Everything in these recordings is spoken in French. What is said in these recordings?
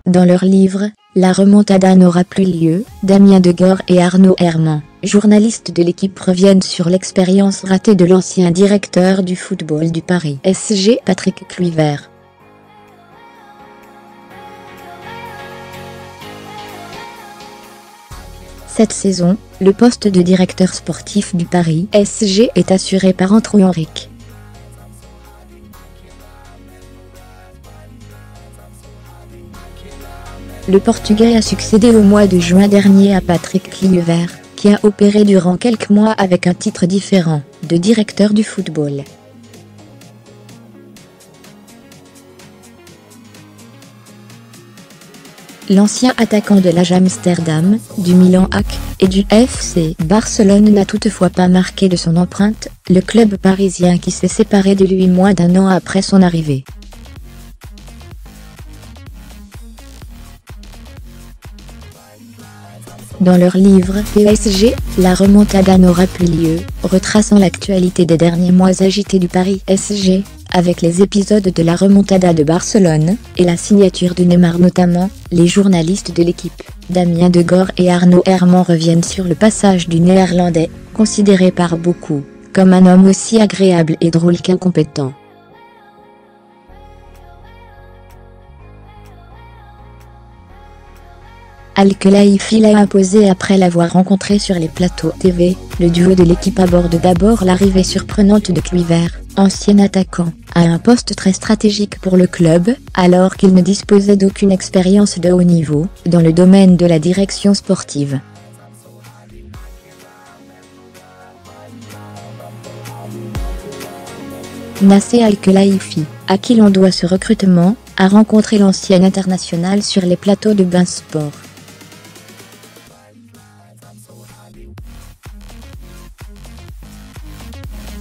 Dans leur livre « La remontada n'aura plus lieu », Damien Degore et Arnaud Herman, journalistes de l'équipe, reviennent sur l'expérience ratée de l'ancien directeur du football du Paris SG, Patrick Kluivert. Cette saison, le poste de directeur sportif du Paris SG est assuré par André Henrique. Le Portugais a succédé au mois de juin dernier à Patrick Kluivert, qui a opéré durant quelques mois avec un titre différent, de directeur du football. L'ancien attaquant de l'AJ Amsterdam, du Milan AC et du FC Barcelone n'a toutefois pas marqué de son empreinte le club parisien qui s'est séparé de lui moins d'un an après son arrivée. Dans leur livre « PSG, la remontada n'aura plus lieu », retraçant l'actualité des derniers mois agités du Paris SG, avec les épisodes de la remontada de Barcelone, et la signature de Neymar notamment, les journalistes de l'équipe, Damien Degore et Arnaud Herman, reviennent sur le passage du Néerlandais, considéré par beaucoup comme un homme aussi agréable et drôle qu'incompétent. Al-Khelaifi l'a imposé après l'avoir rencontré sur les plateaux TV. Le duo de l'équipe aborde d'abord l'arrivée surprenante de Kluivert, ancien attaquant, à un poste très stratégique pour le club, alors qu'il ne disposait d'aucune expérience de haut niveau dans le domaine de la direction sportive. Nasser Al-Khelaifi, à qui l'on doit ce recrutement, a rencontré l'ancien international sur les plateaux de Bein Sport.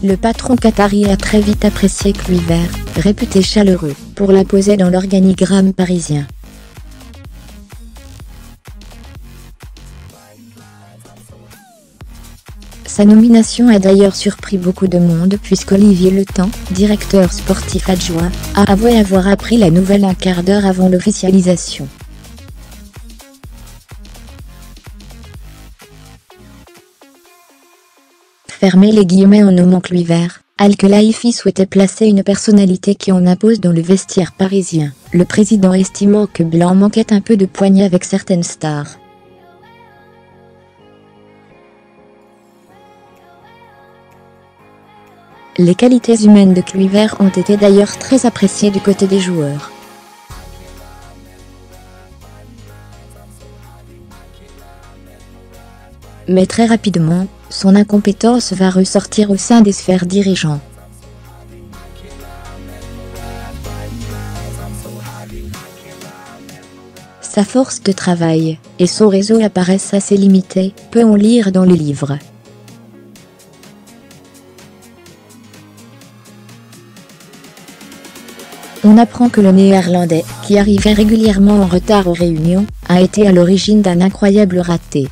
Le patron qatari a très vite apprécié Kluivert, réputé chaleureux, pour l'imposer dans l'organigramme parisien. Sa nomination a d'ailleurs surpris beaucoup de monde puisqu'Olivier Letemps, directeur sportif adjoint, a avoué avoir appris la nouvelle un quart d'heure avant l'officialisation. Fermez les guillemets en nommant Kluivert, Al-Khelaifi souhaitait placer une personnalité qui en impose dans le vestiaire parisien, le président estimant que Blanc manquait un peu de poignée avec certaines stars. Les qualités humaines de Kluivert ont été d'ailleurs très appréciées du côté des joueurs. Mais très rapidement, son incompétence va ressortir au sein des sphères dirigeantes. Sa force de travail et son réseau apparaissent assez limités, peut-on lire dans le livre. On apprend que le Néerlandais, qui arrivait régulièrement en retard aux réunions, a été à l'origine d'un incroyable raté.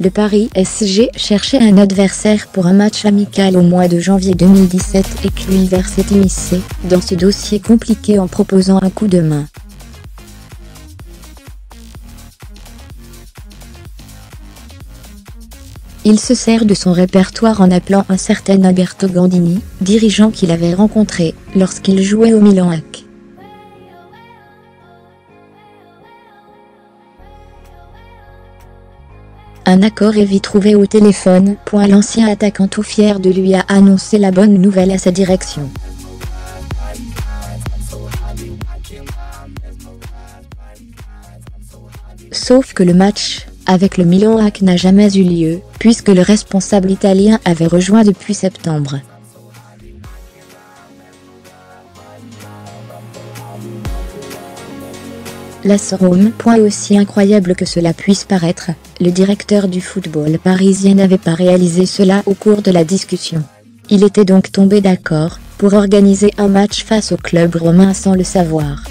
Le Paris SG cherchait un adversaire pour un match amical au mois de janvier 2017 et Kluivert s'est immiscé dans ce dossier compliqué en proposant un coup de main. Il se sert de son répertoire en appelant un certain Alberto Gandini, dirigeant qu'il avait rencontré lorsqu'il jouait au Milan AC. Un accord est vite trouvé au téléphone. L'ancien attaquant tout fier de lui a annoncé la bonne nouvelle à sa direction. Sauf que le match avec le Milan AC n'a jamais eu lieu, puisque le responsable italien avait rejoint depuis septembre. L'AS Rome. Aussi incroyable que cela puisse paraître, le directeur du football parisien n'avait pas réalisé cela au cours de la discussion. Il était donc tombé d'accord pour organiser un match face au club romain sans le savoir.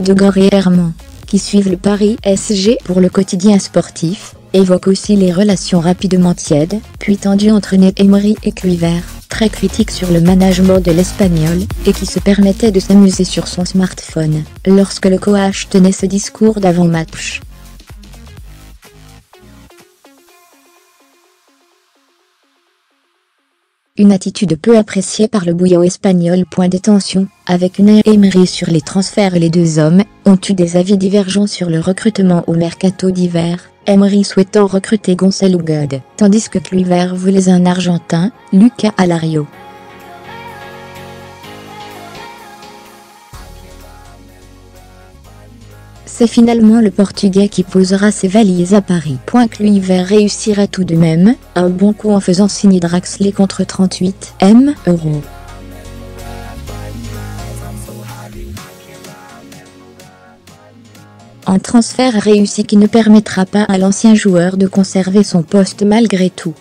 De Gaulle et Herman, qui suivent le Paris SG pour le quotidien sportif, évoquent aussi les relations rapidement tièdes, puis tendues entre Emery et Kluivert, très critique sur le management de l'Espagnol, et qui se permettait de s'amuser sur son smartphone, lorsque le coach tenait ce discours d'avant-match. Une attitude peu appréciée par le bouillon espagnol. Point de tension, avec une Emery sur les transferts. Les deux hommes ont eu des avis divergents sur le recrutement au mercato d'hiver, Emery souhaitant recruter Gonçalo Guedes, tandis que Kluivert voulait un Argentin, Lucas Alario. C'est finalement le Portugais qui posera ses valises à Paris. Kluivert réussira tout de même un bon coup en faisant signer Draxler contre 38 M €. Un transfert réussi qui ne permettra pas à l'ancien joueur de conserver son poste malgré tout.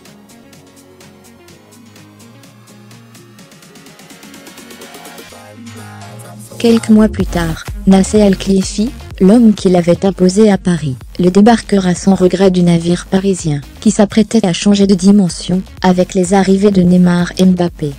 Quelques mois plus tard, Nasser Al-Khelaifi, l'homme qui l'avait imposé à Paris, le débarquera sans regret du navire parisien, qui s'apprêtait à changer de dimension, avec les arrivées de Neymar et Mbappé.